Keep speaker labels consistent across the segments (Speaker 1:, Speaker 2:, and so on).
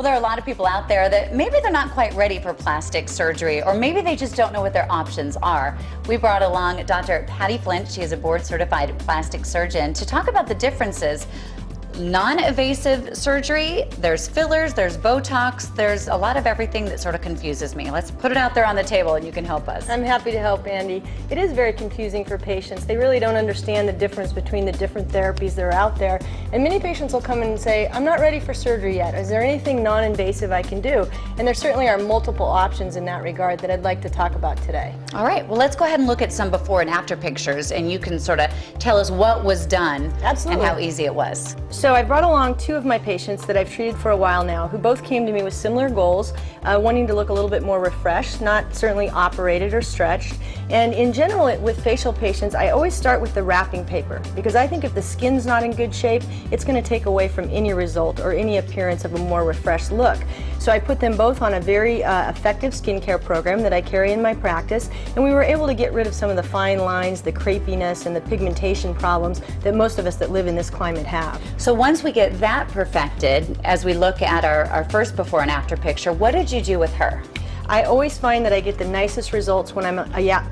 Speaker 1: There are a lot of people out there that maybe they're not quite ready for plastic surgery, or maybe they just don't know what their options are. We brought along Dr. Patty Flint. She is a board-certified plastic surgeon to talk about the differences. Non-invasive surgery, there's fillers, there's Botox, there's a lot of everything that sort of confuses me. Let's put it out there on the table and you can help us.
Speaker 2: I'm happy to help, Andy. It is very confusing for patients. They really don't understand the difference between the different therapies that are out there. And many patients will come in and say, I'm not ready for surgery yet. Is there anything non-invasive I can do? And there certainly are multiple options in that regard that I'd like to talk about today.
Speaker 1: All right, well, let's go ahead and look at some before and after pictures, and you can sort of tell us what was done.
Speaker 2: Absolutely.
Speaker 1: And how easy it was.
Speaker 2: So I brought along two of my patients that I've treated for a while now, who both came to me with similar goals, wanting to look a little bit more refreshed, not certainly operated or stretched. And in general, with facial patients, I always start with the wrapping paper, because I think if the skin's not in good shape, it's going to take away from any result or any appearance of a more refreshed look. So I put them both on a very effective skincare program that I carry in my practice, and we were able to get rid of some of the fine lines, the crepiness, and the pigmentation problems that most of us that live in this climate have.
Speaker 1: So once we get that perfected, as we look at our first before and after picture, what did you do with her?
Speaker 2: I always find that I get the nicest results when I'm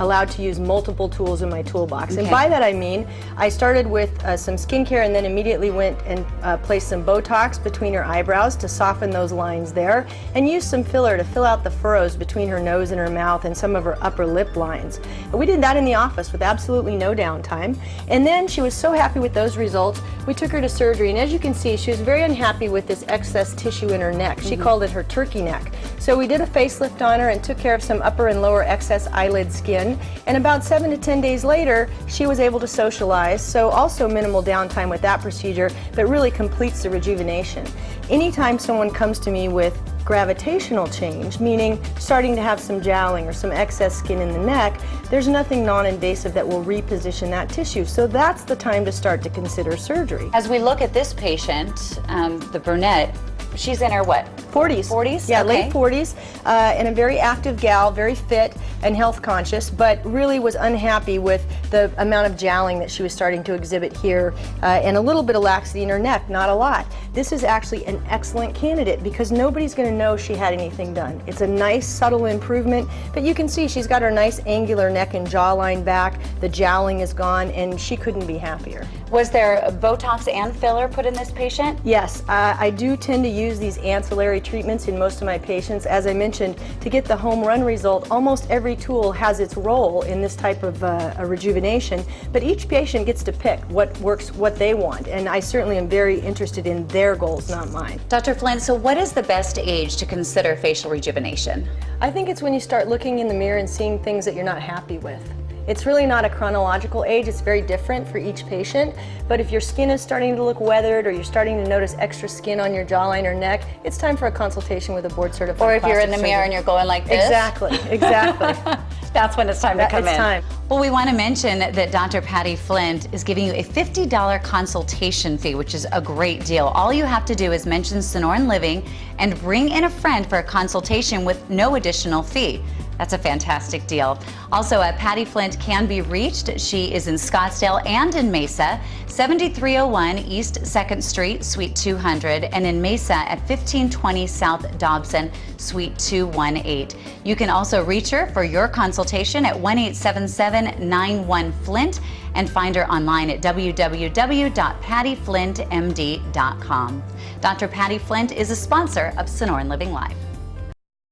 Speaker 2: allowed to use multiple tools in my toolbox. Okay. And by that I mean, I started with some skincare and then immediately went and placed some Botox between her eyebrows to soften those lines there, and used some filler to fill out the furrows between her nose and her mouth and some of her upper lip lines. And we did that in the office with absolutely no downtime. And then she was so happy with those results, we took her to surgery, and as you can see, she was very unhappy with this excess tissue in her neck. She called it her turkey neck. So we did a facelift on her and took care of some upper and lower excess eyelid skin, and about 7 to 10 days later she was able to socialize, so also minimal downtime with that procedure, but really completes the rejuvenation. Anytime someone comes to me with gravitational change, meaning starting to have some jowling or some excess skin in the neck, there's nothing non-invasive that will reposition that tissue. So that's the time to start to consider surgery.
Speaker 1: As we look at this patient, the brunette, she's in her what?
Speaker 2: 40s.
Speaker 1: 40s?
Speaker 2: Yeah,
Speaker 1: okay.
Speaker 2: Late 40s, and a very active gal, very fit and health conscious, but really was unhappy with the amount of jowling that she was starting to exhibit here, and a little bit of laxity in her neck, not a lot. This is actually an excellent candidate because nobody's going to know she had anything done. It's a nice subtle improvement, but you can see she's got her nice angular neck and jawline back, the jowling is gone, and she couldn't be happier.
Speaker 1: Was there Botox and filler put in this patient?
Speaker 2: Yes, I do tend to use these ancillary treatments in most of my patients. As I mentioned, to get the home run result, almost every tool has its role in this type of a rejuvenation, but each patient gets to pick what works, what they want, and I certainly am very interested in their goals, not mine.
Speaker 1: Dr. Flint, so what is the best age to consider facial rejuvenation?
Speaker 2: I think it's when you start looking in the mirror and seeing things that you're not happy with. It's really not a chronological age, it's very different for each patient, but if your skin is starting to look weathered or you're starting to notice extra skin on your jawline or neck, it's time for a consultation with a board-certified plastic surgeon.
Speaker 1: Or if you're in the mirror and you're going like this.
Speaker 2: Exactly, exactly.
Speaker 1: That's when it's time to come in.
Speaker 2: It's time.
Speaker 1: Well, we want to mention that Dr. Patty Flint is giving you a $50 consultation fee, which is a great deal. All you have to do is mention Sonoran Living and bring in a friend for a consultation with no additional fee. That's a fantastic deal. Also, Patty Flint can be reached. She is in Scottsdale and in Mesa, 7301 East 2nd Street, Suite 200, and in Mesa at 1520 South Dobson, Suite 218. You can also reach her for your consultation at 1-877-91-FLINT and find her online at www.pattyflintmd.com. Dr. Patty Flint is a sponsor of Sonoran Living Live.